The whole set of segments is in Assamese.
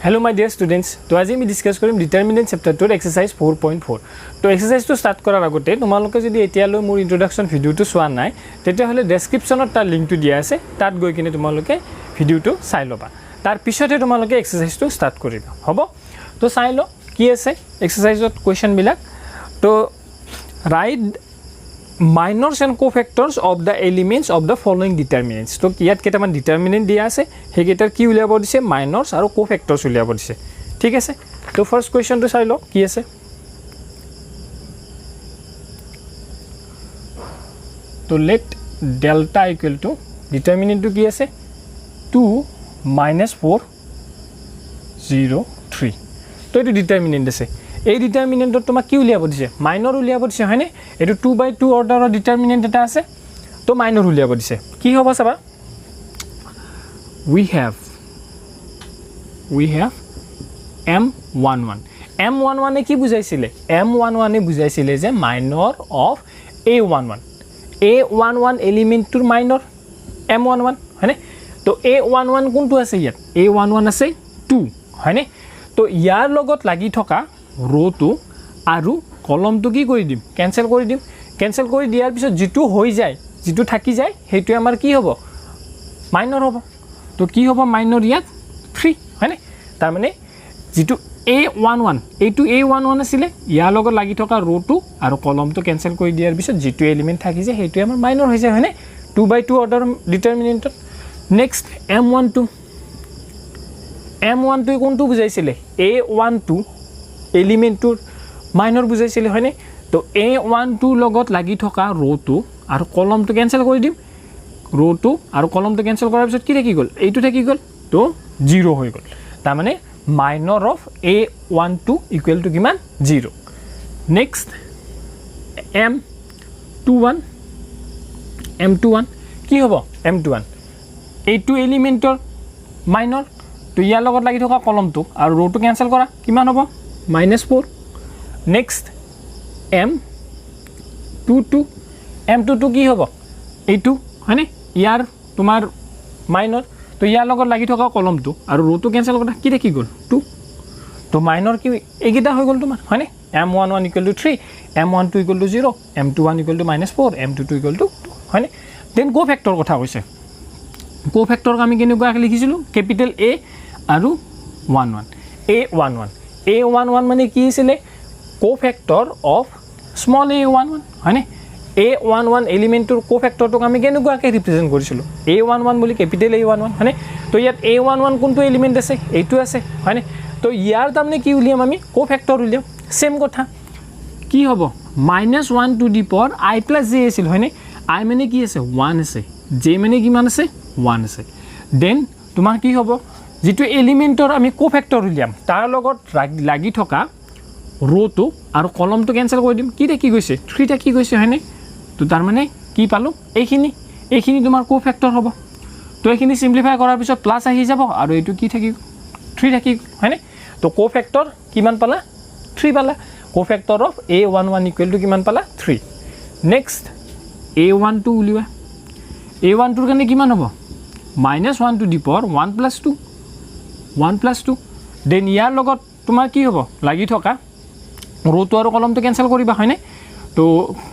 Hello my dear students, to আজি আমি ডিসকাস কৰিম ডিটাৰমিনেন্ট চ্যাপ্টাৰটোৰ এক্সাৰসাইজ 4.4 তো এক্সাৰসাইজটো ষ্টাৰ্ট কৰাৰ আগতে তোমালোকে যদি এতিয়ালৈ মোৰ ইন্ট্ৰোডাকচন ভিডিওটো চোৱা নাই তেতিয়া হলে ডেসক্ৰিপচনত তাৰ লিংকটো দিয়া আছে তাত গৈ কিনে তোমালোকে ভিডিওটো চাই লবা তাৰ পিছতে তোমালোকে এক্সাৰসাইজটো ষ্টাৰ্ট কৰিবা হ'ব তো চাই ল কি আছে এক্সাৰসাইজত কোৱেশ্চন বিলাক তো right minors and cofactors of the elements of the following determinants তো ইয়াত কেটামান ডিটারমিনেন্ট দিয়া আছে হেগেটার কি উলিয়াব দিছে minors আৰু cofactors উলিয়াব দিছে ঠিক আছে তো ফার্স্ট কোয়েশ্চন তো চাই ল কি আছে তো let delta equal to determinant to কি আছে 2 - 4 0 3 তো এটো ডিটারমিনেন্ট আছে এই ডিটারমিনেন্টত তোমাক কি উলিয়াব দিছে মাইনৰ উলিয়াব দিছে হয়নে এটো 2/2 অৰ্ডাৰৰ ডিটাৰমিনেন্ট এটা আছে তো মাইনৰ উলিয়াব দিছে কি হ'ব চাবা we have m11 m11 এ কি বুজাইছিলে m11 এ বুজাইছিলে যে minor of a11 এলিমেন্টৰ minor m11 হয়নে তো a11 কোনটো আছে ইয়াত a11 আছে 2 হয়নে তো ইয়াৰ লগত লাগি থকা रो तो आरु कलम तो की কৰি দিম ক্যান্সেল কৰি দিয়াৰ পিছত যেটো হৈ যায় যেটো থাকি যায় হেতু আমাৰ কি হ'ব মাইনৰ হ'ব তো কি হ'ব মাইনৰ ইয়াত 3 হয়নে তাৰ মানে যেটো a11 এইটো a11 আছিল ইয়াৰ লগত লাগি থকা रो तो আৰু কলম তো ক্যান্সেল কৰি দিয়াৰ পিছত যেটো এলিমেন্ট থাকি যায় হেতু আমাৰ মাইনৰ হৈ যায় হয়নে 2/2 অৰ্ডাৰ ডিটাৰমিনেন্ট নেক্সট m12 কোনটো বুজাইছিলে a12 এলিমেন্টৰ মাইনৰ বুজাইছিল হয়নে তো a12 লগত লাগি থকা रो तो আৰু কলমটো ক্যান্সেল কৰি দিম रो तो আৰু কলমটো ক্যান্সেল কৰাৰ পিছত কি থাকি গল এইটো থাকি গল তো 0 হৈ গল তাৰ মানে minor of a12 equal to কিমান 0 নেক্সট m21 কি হ'ব m21 এইটো এলিমেন্টৰ মাইনৰ তো ইয়াৰ লগত লাগি থকা কলমটো আৰু रो तो ক্যান্সেল কৰা কিমান হ'ব -4 next m22 কি হ'ব এইটো হয়নে ইয়াৰ তোমাৰ মাইনৰ তো ইয়াৰ লগত লাগি থকা কলমটো আৰু रो तो ক্যান্সেল কৰা কি থাকি গল 2 তো মাইনৰ কি এইগিটা হৈ গল তোমাৰ হয়নে m11 = 3 m12 = 0 m21 = -4 m22 = 2 হয়নে দেন কোফেক্টৰ কথা কৈছে কোফেক্টৰ আমি কেনেকুৱা লিখিছিলো ক্যাপিটেল A আৰু 11 a11 মানে কি আছিল কোফেক্টৰ অফ স্মল a11 হয়নে a11 এলিমেন্টৰ কোফেক্টৰটো আমি কেনেকুৱাকৈ ৰিপ্ৰেজেন্ট কৰিছিলো a11 বুলি ক্যাপিটেল a11 হয়নে তো ইয়াত a11 কোনটো এলিমেন্ট আছে এইটো আছে হয়নে তো ইয়াৰ তাৰমানে কি উলিয়াম আমি কোফেক্টৰ উলিয়াম সেম কথা কি হ'ব -1 to the power i + j আছিল হয়নে i মানে কি আছে 1 আছে j মানে কিমান আছে 1 আছে দেন তোমাৰ কি হ'ব যেটো এলিমেন্টৰ আমি কোফেক্টৰ উলিয়াম তাৰ লগত লাগি থকা रो तो আৰু কলমটো ক্যান্সেল কৰি দিম কি থাকি গৈছে 3 থাকি গৈছে হয়নে তো তাৰ মানে কি পালো এইখিনি তোমাৰ কোফেক্টৰ হ'ব তো এইখিনি সিম্পলিফাই কৰাৰ পিছত প্লাস আহি যাব আৰু এইটো কি থাকি 3 থাকি হয়নে তো কোফেক্টৰ কিমান পালা 3 পালা কোফেক্টৰ অফ a11 ইকুৱেল টু কিমান পালা 3 নেক্সট a12 উলিওৱা a12 ৰ কাৰণে কিমান হ'ব -1 টু দি পাৱাৰ 1 + 2 1 + 2 দেন ইয়াৰ লগত তোমাৰ কি হ'ব লাগি থকা रो तो আৰু কলমটো ক্যান্সেল কৰিবা হয়নে তো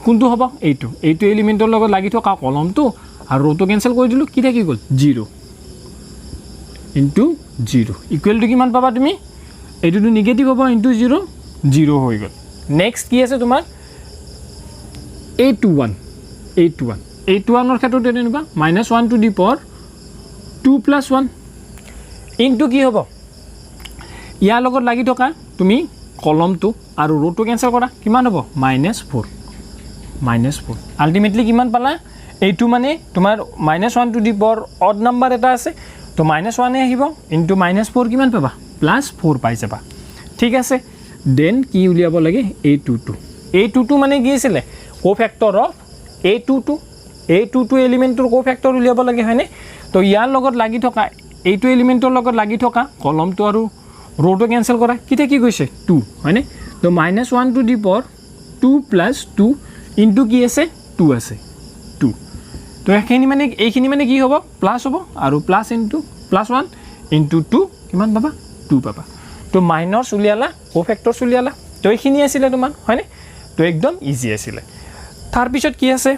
কোনটো হ'ব এইটো এলিমেন্টৰ লগত লাগি থকা কলমটো আৰু रो तो ক্যান্সেল কৰি দিলো কি থাকি গল 0 * 0 ইকুৱেল টু কিমান পাবা তুমি এইটো নিগেটিভ হ'ব * 0 0 হৈ গল নেক্সট কি আছে তোমাৰ a21 ৰ ক্ষেত্ৰত এনেকুৱা -1 টু দি পাৱাৰ 2 + 1 ইনটু কি হ'ব ইয়াৰ লগত লাগি থকা তুমি কলমটো আৰু रो तो ক্যান্সেল কৰা কিমান হ'ব -4 আলটিমেটলি কিমান পালা এইটো মানে তোমাৰ -1 to the power odd number এটা আছে তো -1 এ আহিব ইনটু -4 কিমান পাবা +4 পাই যাবা ঠিক আছে দেন কি উলিয়াব লাগে a22 মানে কি আছিল কোফেক্টৰ অফ a22 এলিমেন্টৰ কোফেক্টৰ উলিয়াব লাগে হয়নে তো ইয়াৰ লগত লাগি থকা এইটো এলিমেন্টৰ লগত লাগি থকা কলমটো আৰু रो तो ক্যান্সেল কৰা কি থাকি গৈছে 2 হয়নে তো -1 টু দি পাৱাৰ 2 + 2 ইনটু কি আছে 2 আছে 2 তো এইখিনি মানে কি হ'ব প্লাস হ'ব আৰু প্লাস ইনটু +1 * 2 কিমান পাবা 2 পাবা তো মাইনাস উলিয়ালা কোফেক্টৰছ উলিয়ালা তো এইখিনি আছিল তোমাৰ হয়নে তো একদম ইজি আছিল তাৰ পিছত কি আছে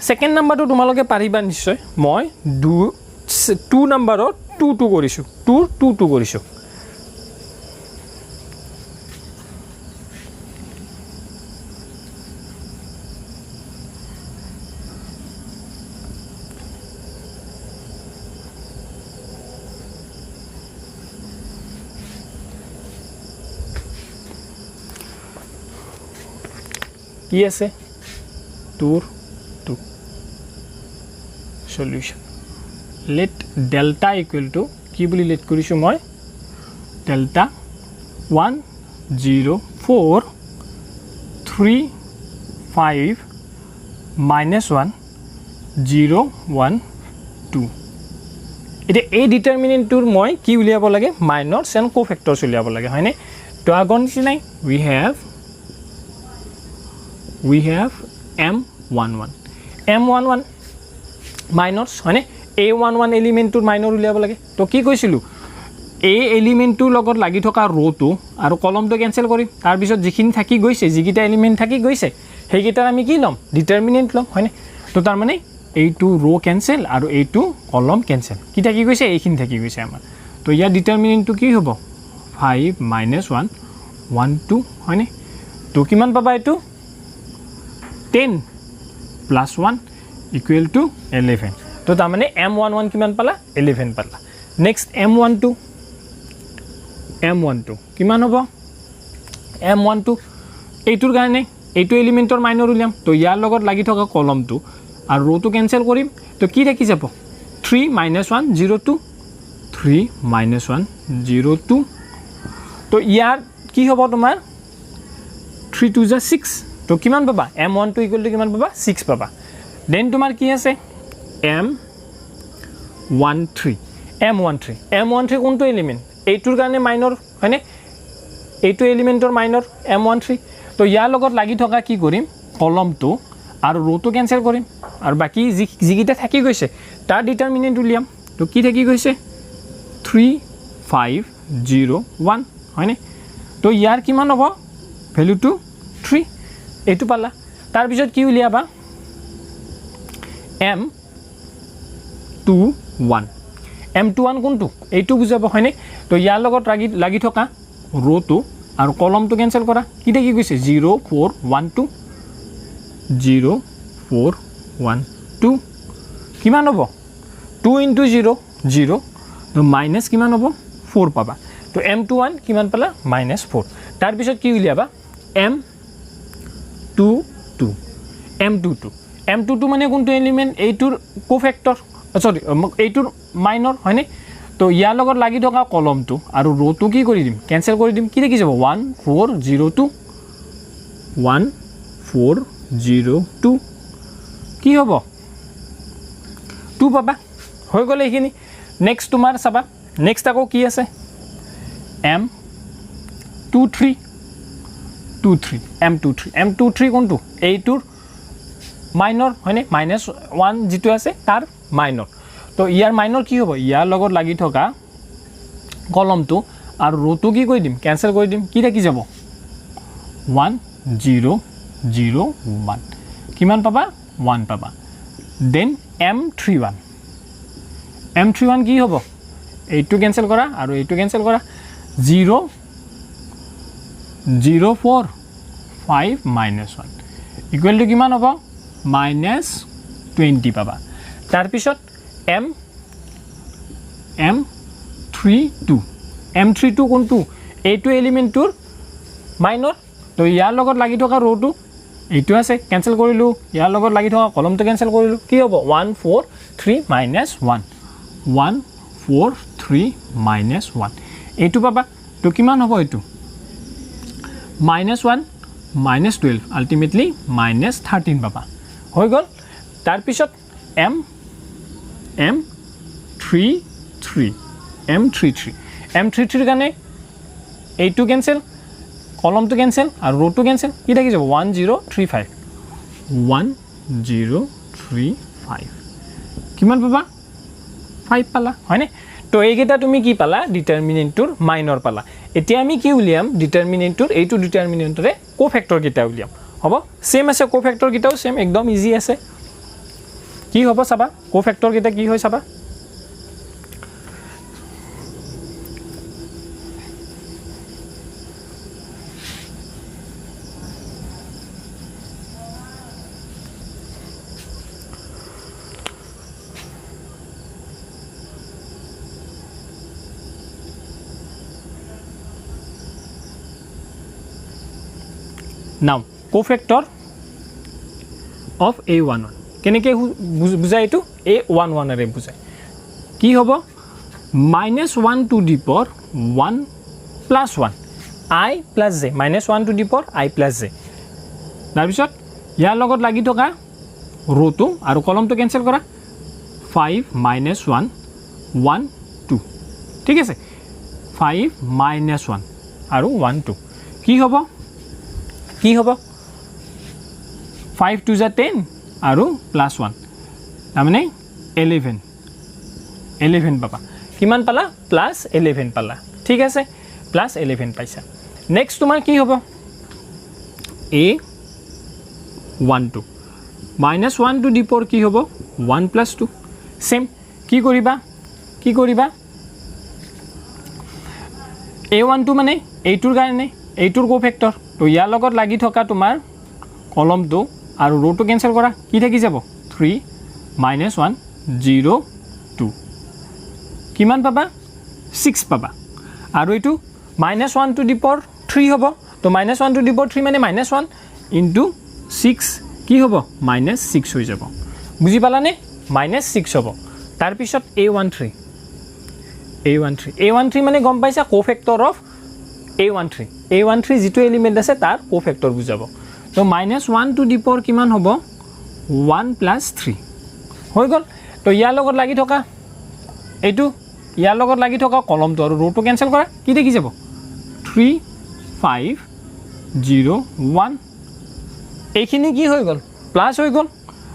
সেকেন্ড নাম্বাৰটো তোমালোকে পাৰিবা নিশ্চয় মই 2 নাম্বাৰত 2 কৰিছো 2 কৰিছো কি আছে 2 solution let delta equal to কি বুলি লেট কৰিছো মই delta 1 0 4 3 5 minus 1 0 1 2 এতিয়া এই ডিটাৰমিনেন্টৰ মই কি উলিয়াব লাগে মাইনৰছ এণ্ড কোফেক্টৰছ উলিয়াব লাগে হয়নে তো আগৰ নিচিনাই we have m11 minors হয়নে a11 এলিমেন্টৰ মাইনৰ উলিয়াব লাগে তো কি কৈছিলো এই এলিমেন্টৰ লগত লাগি থকা ৰটো আৰু কলমটো কেনসেল কৰিম তাৰ পিছত যিখিনি থাকি গৈছে যিকিটা এলিমেন্ট থাকি গৈছে হেইকিটাৰ আমি কি লম ডিটাৰমিনেন্ট লম হয়নে তো তাৰ মানে এইটো ৰো কেনসেল আৰু এইটো কলম কেনসেল কি থাকি গৈছে এইখিনি থাকি গৈছে আমাৰ তো ইয়াৰ ডিটাৰমিনেন্টটো কি হ'ব 5 - 1 1 2 হয়নে তো কিমান পাবা এইটো 10 + 1 = 11 তো তাৰ মানে m11 কিমান পালা 11 পালা নেক্সট m12 কিমান হ'ব m12 এইটোৰ কাৰণে এইটো এলিমেন্টৰ মাইনৰ উলিয়াম তো ইয়াৰ লগত লাগি থকা কলমটো আৰু ৰোটো কেনসেল কৰিম তো কি থাকি যাব 3 - 1 0 2 3 - 1 0 2 তো ইয়াৰ কি হ'ব তোমাৰ 3 2 6 তো কিমান পাবা m12 = কিমান পাবা 6 পাবা দেন তোমাৰ কি আছে m13 কোনটো এলিমেন্ট এইটোৰ কাৰণে মাইনৰ হয়নে এইটো এলিমেন্টৰ মাইনৰ m13 তো ইয়াৰ লগত লাগি থকা কি কৰিম কলমটো আৰু ৰোটো কেনসেল কৰিম আৰু বাকি যিকিটা থাকি গৈছে তাৰ ডিটাৰমিনেন্ট উলিয়াম তো কি থাকি গৈছে 3 5 0 1 হয়নে তো ইয়াৰ কিমান হ'ব ভ্যালুটো 3 এইটো পালা তাৰ পিছত কি উলিয়াবা m21 কোনটো এইটো বুজাব হয়নে তো ইয়াৰ লগত লাগি থকা ৰোটো আৰু কলমটো কেনসেল কৰা কি থাকি গৈছে 0 4 1 2 0 4 1 2 কিমান হ'ব 2 * 0 0 তো মাইনাস কিমান হ'ব 4 পাবা তো m21 কিমান পালা -4 তাৰ পিছত কি উলিয়াবা m22 মানে কোনটো এলিমেন্ট এইটোৰ কোফেক্টৰ সৰি এইটোৰ মাইনৰ হয়নে তো ইয়াৰ লগত লাগি থকা কলমটো আৰু ৰোটো কি কৰি দিম কেনসেল কৰি দিম কি থাকি যাব 1 4 0 2 1 4 0 2 কি হ'ব 2 পাবা হৈ গ'লে এইখিনি নেক্সট তোমাৰ চাবা নেক্সট আকৌ কি আছে m23 কোনটো এইটোৰ মাইনৰ হয়নে -1 যেটো আছে তাৰ মাইনৰ তো ইয়াৰ মাইনৰ কি হ'ব ইয়াৰ লগত লাগি থকা কলমটো আৰু ৰোটো কি কৰি দিম কেনসেল কৰি দিম কি থাকি যাব 1 0 0 1 কিমান পাবা 1 পাবা দেন m31 কি হ'ব এইটো কেনসেল কৰা আৰু এইটো কেনসেল কৰা 0 0 4 5 - 1 = কিমান হ'ব -20 পাবা তাৰ পিছত m32 কোনটো এইটো এলিমেন্টৰ মাইনৰ তো ইয়াৰ লগত লাগি থকা ৰোটো এইটো আছে কেনসেল কৰিলো ইয়াৰ লগত লাগি থকা কলমটো কেনসেল কৰিলো কি হ'ব 1 4 3 - 1 1 4 3 - 1 এইটো পাবা তো কিমান হ'ব এইটো -1 -12 আলটিমেটলি -13 পাবা হৈ গ'ল তাৰ পিছত m33 কাৰণে এইটো কেনসেল কলমটো কেনসেল আৰু ৰোটো কেনসেল কি থাকি যাব 1035 1035 কিমান পাবা 5 পালা হয়নে তো এইকেইটা তুমি কি পালা ডিটাৰমিনেণ্টটোৰ মাইনৰ পালা এতিয়া আমি কি উলিয়াম ডিটাৰমিনেণ্টটোৰ এইটো ডিটাৰমিনেণ্টৰে কোফেক্টৰ কেইটা উলিয়াম হ'ব সেম আছে কোফেক্টৰ কেইটাও সেম একদম ইজি আছে কি হ'ব চাবা কোফেক্টৰ কেইটা কি হয় চাবা Now, cofactor of A11 কেনেকৈ বুজায় এইটো A11 এৰে বুজায় কি হ'ব -1 to the power 1 plus 1 I plus j -1 to the power I plus j তাৰপিছত ইয়াৰ লগত লাগি থকা ৰোটো আৰু কলমটো কেনসেল কৰা 5 - 1 1 2 ঠিক আছে 5 - 1 আৰু 1 2 কি হ'ব 5 to the 10 আৰু +1 তাৰমানে 11 পাবা কিমান পালা +11 পালা ঠিক আছে +11 পাইছা নেক্সট তোমাৰ কি হ'ব A12 -1 to the power কি হ'ব 1 + 2 সেম কি কৰিবা A12 মানে এইটোৰ কাৰণে এইটোৰ কোফেক্টৰ তো ইয়াৰ লগত লাগি থকা তোমাৰ কলমটো আৰু ৰোটো কেনসেল কৰা কি থাকি যাব 3 - 1 0 2 কিমান পাবা 6 পাবা আৰু এইটো -1 to the power 3 হ'ব তো -1 to the power 3 মানে -1 into 6 কি হ'ব -6 হৈ যাব বুজি পালানে -6 হ'ব তাৰপিছত A13 মানে গম পাইছা কোফেক্টৰ অফ A13 যেটো এলিমেন্ট আছে তাৰ কোফেক্টৰ বুজাব তো -1 to the power কিমান হ'ব 1 + 3 হৈ গল তো ইয়াৰ লগত লাগি থকা এইটো ইয়াৰ লগত লাগি থকা কলমটো আৰু ৰোটো কেনসেল কৰা কি দেখি যাব 3 5 0 1 এইখিনি কি হৈ গল প্লাস হৈ গল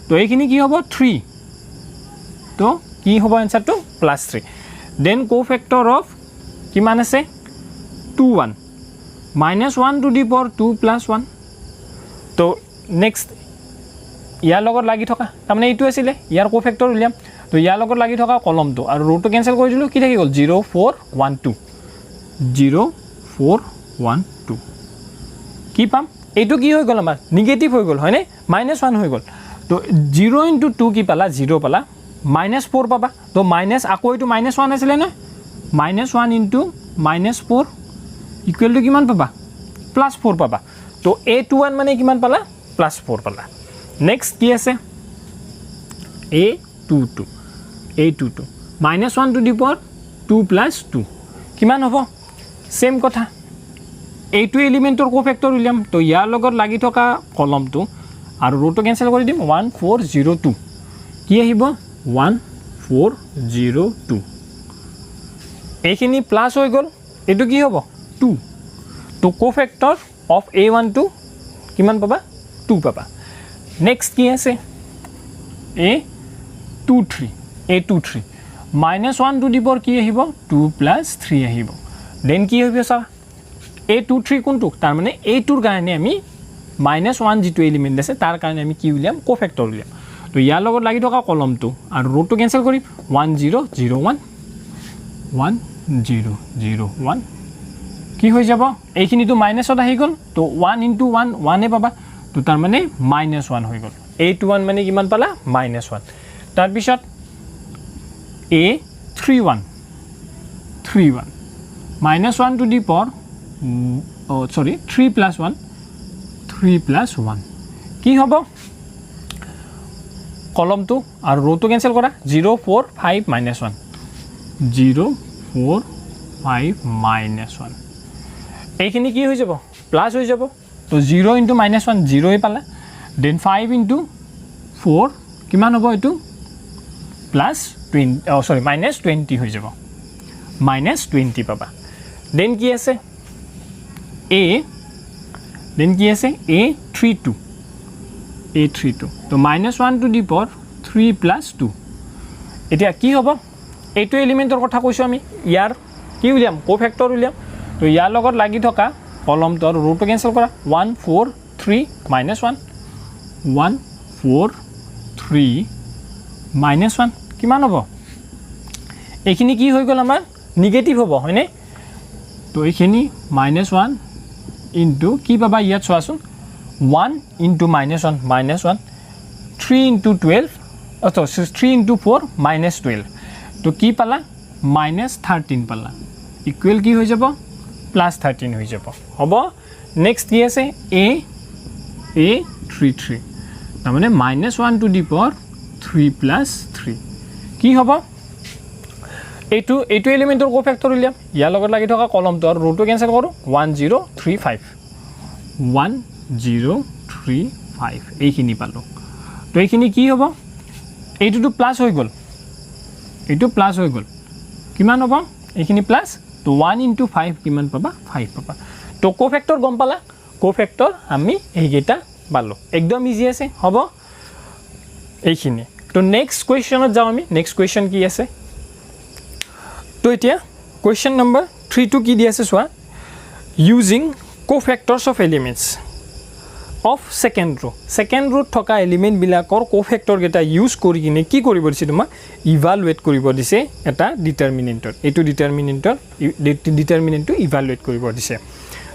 তো এইখিনি কি হ'ব 3 তো কি হ'ব আনসারটো +3 দেন কোফেক্টৰ অফ কিমান আছে 2 1 -1 to the power 2 + 1 তো নেক্সট ইয়াৰ লগত লাগি থকা তাৰমানে এইটো আছিল ইয়াৰ কোফেক্টৰ উলিয়াম তো ইয়াৰ লগত লাগি থকা কলমটো আৰু ৰোটো কেনসেল কৰি দিলো কি থাকি গল 0 4 1 2 0 4 1 2 কি পাম এইটো কি হৈ গল আমাৰ নিগেটিভ হৈ গল হয়নে -1 হৈ গল তো 0 * 2 কি পালা 0 পালা -4 পাবা তো মাইনাস আকৌ এইটো -1 আছিল না -1 * -4 ইকুৱেল টু কিমান পাবা +4 পাবা তো A21 মানে কিমান পালা +4 পালা নেক্সট কি আছে A22 -1 to the power 2 + 2 কিমান হ'ব সেম কথা এইটো এলিমেন্টৰ কোফেক্টৰ উলিয়াম তো ইয়াৰ লগত লাগি থকা কলমটো আৰু ৰোটো কেনসেল কৰি দিম 1 4 0 2 কি আহিব 1 4 0 2 এইখিনি প্লাস হৈ গল এটো কি হ'ব 2 তো কোফেক্টৰ অফ A12 কিমান পাবা 2 পাবা নেক্সট কি আছে A23 -1 to the power কি আহিব 2 + 3 আহিব দেন কি হ'ব সা A23 কোনটো তাৰ মানে এইটোৰ কাৰণে আমি -1 যেটো এলিমেন্ট আছে তাৰ কাৰণে আমি কি উলিয়াম কোফেক্টৰ উলিয়াম তো ইয়াৰ লগত লাগি থকা কলমটো আৰু ৰোটো কেনসেল কৰিম 1 0 0 1 1 0 0 1 কি হৈ যাব এইখিনিটো মাইনাসত আহি গল তো 1 * 1 1 এ পাবা তো তাৰ মানে -1 হৈ গল A21 মানে কিমান পালা -1 তাৰ পিছত A31 -1 to the power 3 + 1 3 + 1 কি হ'ব কলমটো আৰু ৰোটো কেনসেল কৰা 0 4 5 -1 0 4 5 -1 এইখিনি কি হৈ যাব প্লাস হৈ যাব তো 0 * -1 0 এ পালা দেন 5 * 4 কিমান হ'ব এটো -20 হৈ যাব -20 পাবা দেন কি আছে A32 তো -1 to the power 3 + 2 এতিয়া কি হ'ব এইটো এলিমেণ্টৰ কথা কৈছোঁ আমি ইয়াৰ কি উলিয়াম কোফেক্টৰ উলিয়াম তো ইয়াৰ লগত লাগি থকা কলমটো আৰু ৰোটো কেঞ্চেল কৰা 1 4 3 -1 1 4 3 -1 কিমান হ'ব এইখিনি কি হৈ গ'ল আমাৰ নিগেটিভ হ'ব হয়নে তো এইখিনি -1 ইনটু কি পাবা ইয়াত চোৱাচোন 1 ইনটু -1 -1 3 ইনটু 12 অ 3 ইনটু 4 -12 তো কি পালা -13 পালা ইকুৱেল কি হৈ যাব +13 হৈ যাব হ'ব নেক্সট কি আছে a 3 তাৰমানে -1 টু দি পাৱাৰ 3 + 3 কি হ'ব এইটো এলিমেণ্টৰ কোফেক্টৰ উলিয়াম ইয়াৰ লগত লাগি থকা কলমটো আৰু ৰোটো কেঞ্চেল কৰোঁ 1035 1035 এইখিনি পালোঁ তো এইখিনি কি হ'ব এইটোতো প্লাছ হৈ গ'ল এইটো প্লাছ হৈ গ'ল কিমান হ'ব এইখিনি প্লাছ তো 1 ইনটু 5 কিমান পাবা 5 পাবা তো কোফেক্টৰ গম পালা কোফেক্টৰ আমি এইকেইটা পালোঁ একদম ইজি আছে হ'ব এইখিনি তো নেক্সট কুৱেশ্যনত যাওঁ আমি নেক্সট কুৱেশ্যন কি আছে তো এতিয়া কুৱেশ্যন নম্বৰ 3 টো কি দি আছে চোৱা using cofactors of elements of second row থকা এলিমেণ্টবিলাকৰ কোফেক্টৰ কেইটা ইউজ কৰি কিনে কি কৰিব দিছে তোমাক ইভালুৱেট কৰিব দিছে এটা ডিটাৰমিনেণ্টৰ এইটো ডিটাৰমিনেণ্টটো ইভালুৱেট কৰিব দিছে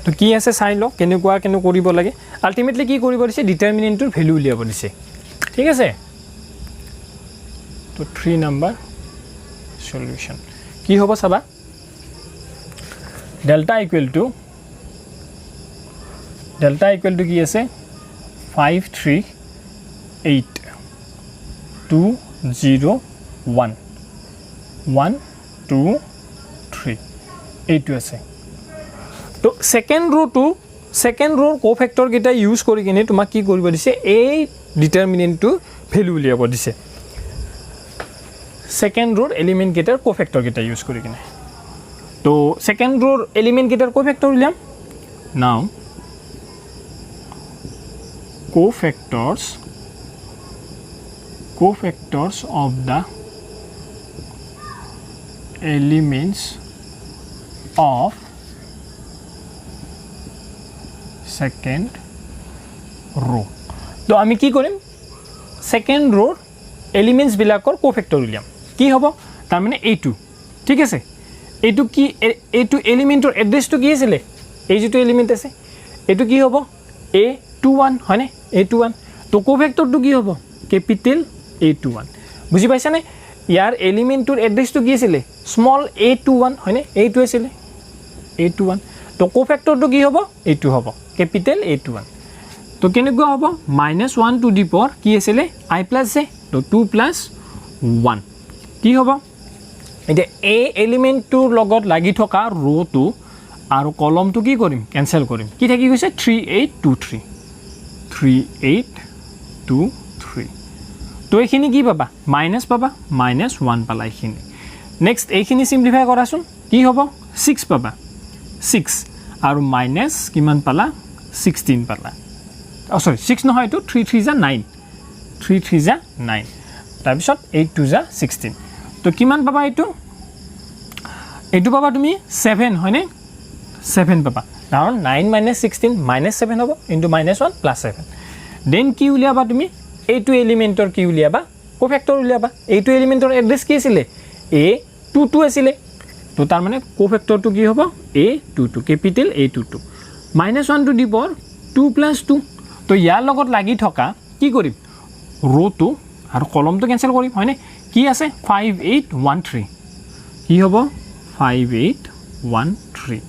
তো কি আছে চাই লওক কেনেকুৱা কৰিব লাগে আল্টিমেটলি কি কৰিব দিছে ডিটাৰমিনেণ্টৰ ভ্যালু উলিয়াব দিছে ঠিক আছে তো 3 নম্বৰ সলিউশন কি হ'ব চাবা ডেল্টা ইকুৱেল টু কি আছে 5 3 8 2 0 1 1 2 3 এইটো আছে তো সেকেন্ড ৰোৰ কোফেক্টৰ কেইটা ইউজ কৰি কিনে তোমাক কি কৰিব দিছে এই ডিটাৰমিনেণ্টটো ভ্যালু উলিয়াব দিছে সেকেন্ড ৰোৰ এলিমেণ্ট কেইটাৰ কোফেক্টৰ কেইটা ইউজ কৰি কিনে তো সেকেন্ড ৰোৰ এলিমেণ্ট কেইটাৰ কোফেক্টৰ উলিয়াম নাও cofactors of the elements of second row তো আমি কি কৰিম সেকেন্ড ৰোৰ এলিমেন্টস বিলাকৰ কোফেক্টৰ উলিয়াম কি হ'ব তাৰ মানে এইটো ঠিক আছে এইটো কি এইটো এলিমেন্টৰ এড্ৰেছটো কি আছিল এই যেটো এলিমেন্ট আছে এইটো কি হ'ব A21 হয়নে A21 তো কোফেক্টৰটো কি হ'ব ক্যাপিটেল A21 বুজি পাইছা নে ইয়াৰ এলিমেন্টৰ এড্ৰেছটো কি আছিল স্মল a21 হয়নে এইটো আছিল A21 তো কোফেক্টৰটো কি হ'ব এইটো হ'ব ক্যাপিটেল A21 তো কেনেকুৱা হ'ব -1 টু দি পাৱাৰ কি আছিল I প্লাস j তো 2 + 1 কি হ'ব এটা a এলিমেন্টৰ লগত লাগি থকা ৰোটো আৰু কলমটো কি কৰিম ক্যান্সেল কৰিম কি থাকি গৈছে 3823 3823 তো এইখিনি কি পাবা মাইনাস পাবা -1 পালা এইখিনি নেক্সট এইখিনি সিম্পলিফাই কৰাচোন কি হ'ব 6 পাবা 6 আৰু মাইনাস কিমান পালা 16 পালা সৰি 6 নহয় তো 3 3 * 9 3 3 * 9 তাৰ পিছত 8 2 * 16 তো কিমান পাবা এইটো পাবা তুমি 7 হয়নে 7 পাবা কাৰণ 9 - 16 -7 হ'ব ইনটু -1 + 7 দেন কি উলিয়াবা তুমি এইটো এলিমেন্টৰ কি উলিয়াবা কোফেক্টৰ উলিয়াবা এইটো এলিমেন্টৰ এড্ৰেছ কি আছিল A22 আছিল তো তাৰ মানে কোফেক্টৰটো কি হ'ব A22 capital A22 -1 to the power 2 + 2 তো ইয়াৰ লগত লাগি থকা কি কৰিম ৰোটো আৰু কলমটো ক্যান্সেল কৰিম হয়নে কি আছে 5813 কি হ'ব 5813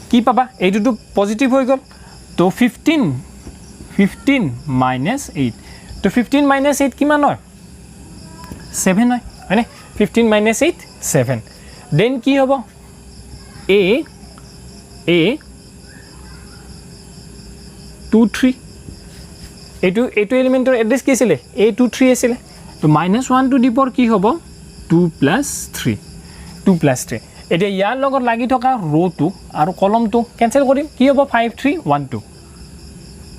কি পাবা এইটো পজিটিভ হৈ গ'ল তো 15 - 8 তো 15 - 8 কিমান হয় 7 হয় হয়নে 15 - 8 7 দেন কি হ'ব A23 এইটো এলিমেন্টৰ এড্ৰেছ কি আছিল A23 আছিল তো -1 টু দি পাৱাৰ কি হ'ব 2 + 3 এতিয়া ইয়াৰ লগত লাগি থকা ৰোটো আৰু কলমটো ক্যান্সেল কৰিম কি হ'ব 5312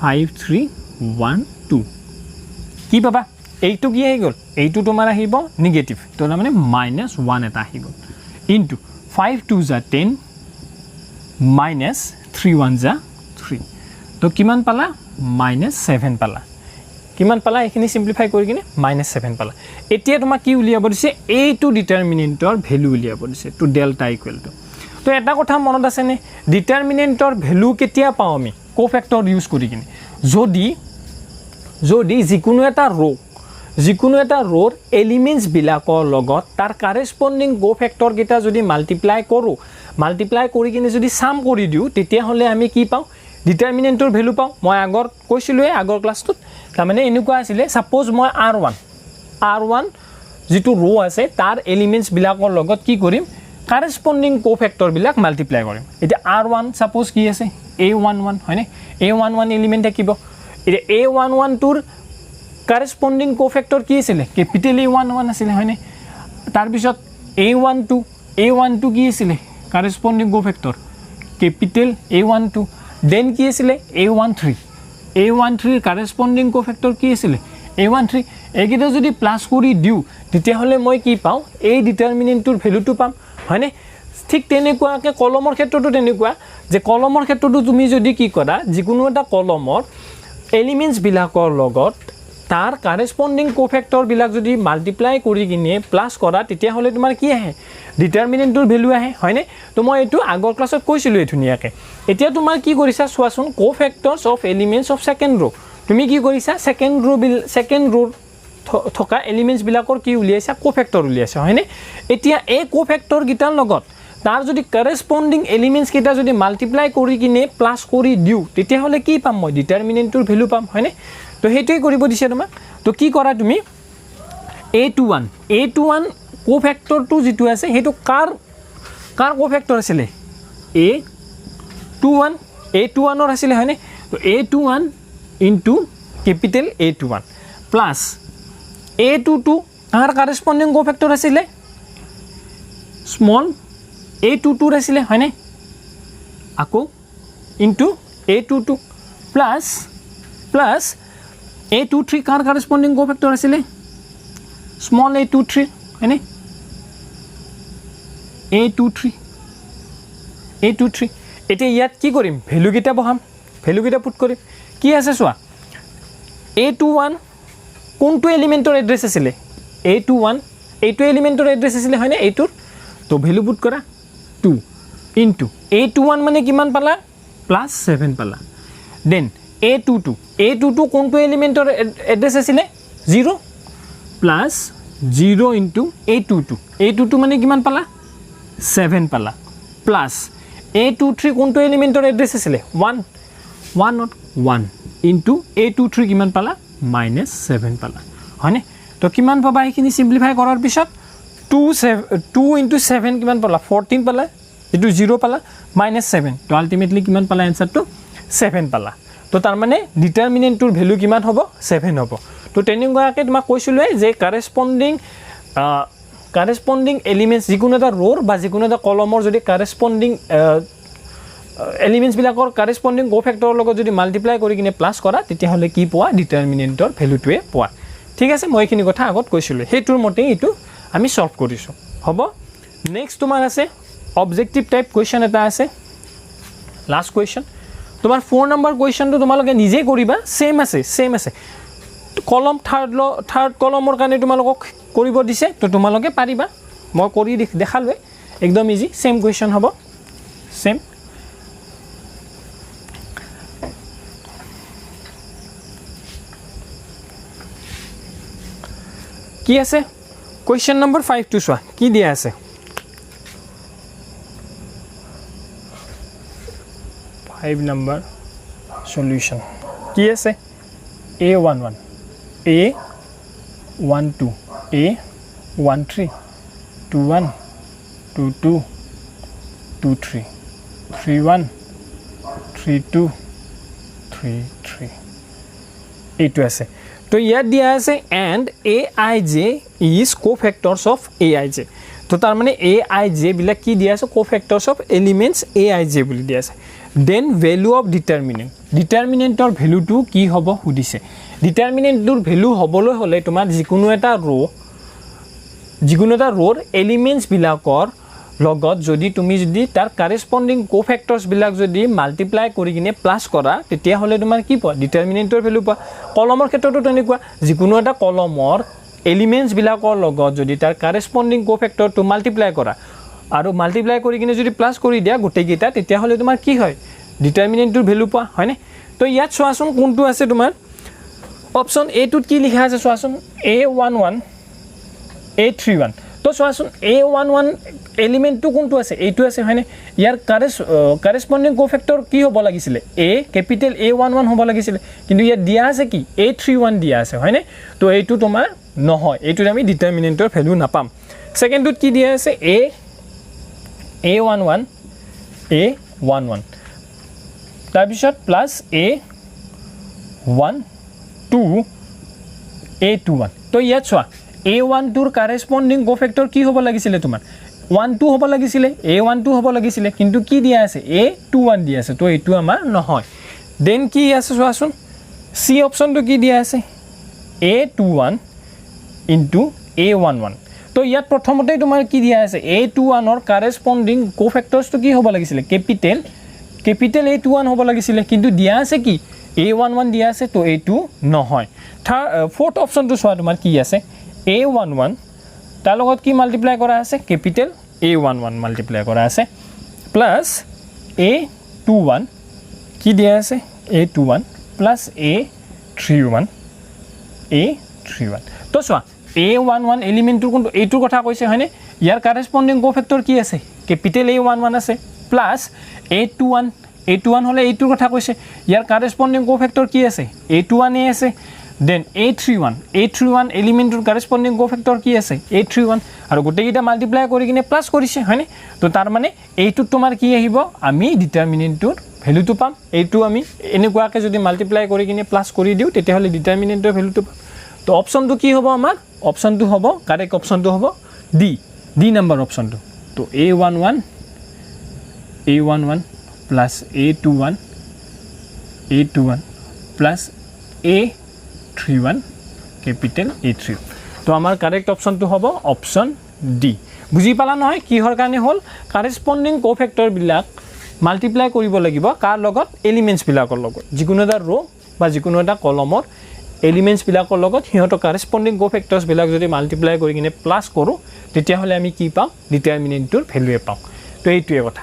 5312 কি পাবা এইটো কি আহি গ'ল এইটো তোমাৰ আহিব নিগেটিভ তো তাৰমানে -1 এটা আহি গ'ল ইনটু 5 2 যা 10 minus 3 1 যা 3 তো কিমান পালা -7 পালা কিমান পালা এইখিনি সিম্পলিফাই কৰি কিনে -7 পালা এতিয়া তোমাক কি উলিয়াব দিছে এইটো ডিটাৰমিনেন্টৰ ভ্যালু উলিয়াব দিছে টু ডেল্টা ইকুৱেল টু তো এটা কথা মনত আছে নে ডিটাৰমিনেন্টৰ ভ্যালু কেতিয়া পাও আমি কোফেক্টৰ ইউজ কৰি কিনে যদি যিকোনো এটা ৰোৰ এলিমেন্টস বিলাকৰ লগত তাৰ কাৰেসপন্ডিং কোফেক্টৰ কেইটা যদি মাল্টিপ্লাই কৰি কিনে যদি সাম কৰি দিও তেতিয়া হলে আমি কি পাও ডিটাৰমিনেন্টৰ ভ্যালু পাও মই আগৰ কৈছিলোৱে আগৰ ক্লাছটোত তাৰমানে এনেকুৱা আছিল সাপোজ মই r1 যেটো ৰো আছে তাৰ এলিমেন্টস বিলাকৰ লগত কি কৰিম কাৰেসপন্ডিং কোফেক্টৰ বিলাক মাল্টিপ্লাই কৰিম এতিয়া r1 সাপোজ কি আছে a11 হয়নে a11 এলিমেন্ট থাকিব এতিয়া a11 তোৰ কাৰেসপন্ডিং কোফেক্টৰ কি আছিল ক্যাপিটেল a11 আছিল হয়নে তাৰ পিছত a12 কি আছিল কাৰেসপন্ডিং কোফেক্টৰ ক্যাপিটেল a12 দেন কি আছিল a13 কাৰেসপন্ডিং কোফেক্টৰ কি আছিল a13 এগিটা যদি প্লাস কৰি দিও তেতিয়া হলে মই কি পাও এই ডিটাৰমিনেন্টৰ ভ্যালুটো পাম হয়নে ঠিক তেনেকুৱাকে কলমৰ ক্ষেত্ৰটো তেনেকুৱা যে কলমৰ ক্ষেত্ৰটো তুমি যদি কি কৰা যিকোনো এটা কলমৰ এলিমেন্টস বিলাকৰ লগত তাৰ কাৰেসপন্ডিং কোফেক্টৰ বিলাক যদি মাল্টিপ্লাই কৰি কিনে প্লাস কৰা তেতিয়া হলে তোমাৰ কি আহে ডিটাৰমিনেন্টৰ ভ্যালু আহে হয়নে তো মই এটো আগৰ ক্লাছত কৈছিলো ধুনিয়াকে এতিয়া তোমাৰ কি কৰিছা সোৱাচোন কোফেক্টৰস অফ এলিমেন্টস অফ সেকেন্ড ৰো তুমি কি কৰিছা সেকেন্ড ৰো থকা এলিমেন্টস বিলাকৰ কি উলিয়াইছা কোফেক্টৰ উলিয়াইছা হয়নে এতিয়া এই কোফেক্টৰ গিটাৰ লগত তাৰ যদি কাৰেসপন্ডিং এলিমেন্টস কেইটা যদি মাল্টিপ্লাই কৰি কিনে প্লাস কৰি দিও তেতিয়া হলে কি পাম মই ডিটাৰমিনেন্টৰ ভ্যালু পাম হয়নে তো হেইটোই কৰিব দিছে তোমাক তো কি কৰা তুমি a21 কোফেক্টৰ টু যেটো আছে হেটো কাৰ কোফেক্টৰ আছিল a21 ৰ আছিল হয়নে তো a21 into capital a21 plus a22 কাৰ কাৰেসপন্ডিং কোফেক্টৰ আছিল স্মল a22 ৰ আছিল হয়নে আকো ইনটু a22 প্লাস a23 কাৰ কাৰেসপন্ডিং কোফেক্টৰ আছিল স্মল a23 হয়নে a23 এতিয়া ইয়াত কি কৰিম ভ্যালু গিটা বহাম ভ্যালু গিটা পুট কৰিম কি আছে সোৱা a21 কোনটো এলিমেন্টৰ এড্ৰেছ আছিল a21 এইটো এলিমেন্টৰ এড্ৰেছ আছিল হয়নে এইটোৰ তো ভ্যালু পুট কৰা 2 ইনটু a21 মানে কিমান পালা +7 পালা দেন a22 কোনটো এলিমেন্টৰ এড্ৰেছ আছিল 0 প্লাস 0 ইনটু a22 মানে কিমান পালা 7 পালা প্লাস a23 কোনটো এলিমেন্টৰ এড্ৰেছ আছিল 1 ইনটু a23 কিমান পালা -7 পালা হয়নে তো কিমান পাবা এইখিনি সিম্পলিফাই কৰাৰ পিছত 2 ইনটু 7 কিমান পালা 14 পালা এটো 0 পালা -7 তো আলটিমেটলি কিমান পালা आंसरটো 7 পালা তো তাৰ মানে ডিটাৰমিনেন্টৰ ভ্যালু কিমান হ'ব 7 হ'ব তো তেনেকুৱাকে তোমাক কৈছিলো যে কাৰেসপন্ডিং এলিমেন্টস যিকোনো এটা ৰোৰ বা যিকোনো এটা কলমৰ যদি কাৰেসপন্ডিং এলিমেন্টস বিলাকৰ কাৰেসপন্ডিং কোফেক্টৰৰ লগত যদি মাল্টিপ্লাই কৰি কিনে প্লাস কৰা তেতিয়া হলে কি পোৱা ডিটাৰমিনেন্টৰ ভ্যালুটোৱে পোৱা ঠিক আছে মই এইখিনি কথা আগত কৈছিলো হেতুৰ মতে এটো আমি সলভ কৰিছো হ'ব নেক্সট তোমাৰ আছে অবজেক্টিভ টাইপ কোৱেশ্চন এটা আছে লাষ্ট কোৱেশ্চন তোমাৰ 4 নম্বৰ কোৱেশ্চনটো তোমালোকে নিজে কৰিবা সেম আছে কলম থাৰ্ড কলমৰ কাৰণে তোমালোকক কৰিব দিছে তো তোমালোকে পাৰিবা মই কৰি দেখালৱে একদম ইজি সেম কোৱেশ্চন হ'ব সেম কি আছে কোৱেশ্চন নম্বৰ 5 টু সোৱা কি দিয়া আছে 5 নম্বৰ সলিউশন কি আছে a11 a12 a13 21 22 23 31 32 33 এইটো আছে তো ইয়াত দিয়া আছে and aij is cofactors of aij তো তাৰ মানে এ আই জে বিলাক কি দিয়া আছে cofactors of elements A I J বুলি দিয়া আছে দেন ভ্যালু অফ ডিটাৰমিনেন্ট ডিটাৰমিনেন্টৰ ভ্যালুটো কি হ'ব সুধিছে ডিটাৰমিনেন্টৰ ভ্যালু হ'বলৈ হলে তোমাৰ যিকোনো এটা ৰৰ এলিমেন্টছ বিলাকৰ লগত যদি তুমি যদি তাৰ কাৰেসপন্ডিং কোফেক্টৰছ বিলাক যদি মাল্টিপ্লাই কৰি কিনে প্লাস কৰা তেতিয়া হলে তোমাৰ কি পোৱা ডিটাৰমিনেন্টৰ ভ্যালু পোৱা কলমৰ ক্ষেত্ৰতো তেনেকুৱা যিকোনো এটা কলমৰ এলিমেন্টছ বিলাকৰ লগত যদি তাৰ কাৰেসপন্ডিং কোফেক্টৰটো মাল্টিপ্লাই কৰা আৰু মাল্টিপ্লাই কৰি কিনে যদি প্লাস কৰি দিয়া গোটেইকেইটা তেতিয়া হলে তোমাৰ কি হয় ডিটাৰমিনেন্টৰ ভ্যালু পোৱা হয়নে তো ইয়াত চোৱাচোন কোনটো আছে তোমাৰ অপচন এ টুত কি লিখা আছে চোৱাচোন A11 A31 তো চোৱাচোন A11 এলিমেন্টটো কোনটো আছে এইটো আছে হয়নে ইয়াৰ কাৰেসপন্ডিং কোফেক্টৰ কি হ'ব লাগিছিল A ক্যাপিটেল A11 হ'ব লাগিছিল কিন্তু ইয়াত দিয়া আছে কি A31 দিয়া আছে হয়নে তো এইটো তোমাৰ নহয় এইটো আমি ডিটাৰমিনেন্টৰ ভ্যালু নাপাম সেকেন্ডত কি দিয়া আছে A11 তাৰ পিছত প্লাস A12 A21 তো ইয়াত চোৱা A12 ৰ কাৰেসপন্ডিং কোফেক্টৰ কি হ'ব লাগিছিল তোমাৰ 12 হ'ব লাগিছিল A12 হ'ব লাগিছিল কিন্তু কি দিয়া আছে A21 দিয়া আছে তো এইটো আমাৰ নহয় দেন কি আছে চোৱাচোন সি অপচনটো কি দিয়া আছে A21 into A11 তো ইয়াত প্ৰথমতে তোমাৰ কি দিয়া আছে A21 ৰ কাৰেসপন্ডিং কোফেক্টৰছটো কি হ'ব লাগিছিল ক্যাপিটেল A21 হ'ব লাগিছিল কিন্তু দিয়া আছে কি A11 দিয়া আছে তো এইটো নহয় ফোৰ্থ অপচনটো চোৱা তোমাৰ কি আছে A11 তাৰ লগত কি মাল্টিপ্লাই কৰা আছে ক্যাপিটেল A11 মাল্টিপ্লাই কৰা আছে প্লাস A21 কি দিয়া আছে A21 প্লাস A31 তো চোৱা A11 এলিমেন্টৰ কোনটো এইটোৰ কথা কৈছে হয়নে ইয়াৰ কাৰেসপন্ডিং কোফেক্টৰ কি আছে ক্যাপিটেল A11 আছে প্লাস A21 হলে এইটোৰ কথা কৈছে ইয়াৰ কাৰেসপন্ডিং কোফেক্টৰ কি আছে A21 আছে দেন A31 এলিমেন্টৰ কাৰেসপন্ডিং কোফেক্টৰ কি আছে A31 আৰু গোটেইটা মাল্টিপ্লাই কৰি কিনে প্লাস কৰিছে হয়নে তো তাৰ মানে এইটো তোমাৰ কি আহিব আমি ডিটাৰমিনেন্টৰ ভ্যালুটো পাম এইটো আমি এনেকুৱাকে যদি মাল্টিপ্লাই কৰি কিনে প্লাস কৰি দিও তেতিয়া হলে ডিটাৰমিনেন্টৰ ভ্যালুটো তো অপচনটো কি হ'ব আমাৰ অপচনটো হ'ব কারেক্ট অপচনটো হ'ব ডি নাম্বার অপচনটো তো A11 plus A21 plus A31 capital A31 তো আমাৰ কাৰেক্ট অপচনটো হ'ব অপচন ডি বুজি পালা নহয় কিহৰ কাৰণে হল কাৰেসপন্ডিং কোফেক্টৰ বিলাক মাল্টিপ্লাই কৰিব লাগিব কাৰ লগত এলিমেন্টছ বিলাকৰ লগত যিকোনো এটা ৰ বা যিকোনো এটা কলমৰ এলিমেন্টছ বিলাকৰ লগত হিহঁতৰ কাৰেসপন্ডিং কোফেক্টৰছ বিলাক যদি মাল্টিপ্লাই কৰি কিনে প্লাস কৰো তেতিয়া হলে আমি কি পাম ডিটাৰমিনেন্টৰ ভ্যালুৱে পাম তো এইটোৱে কথা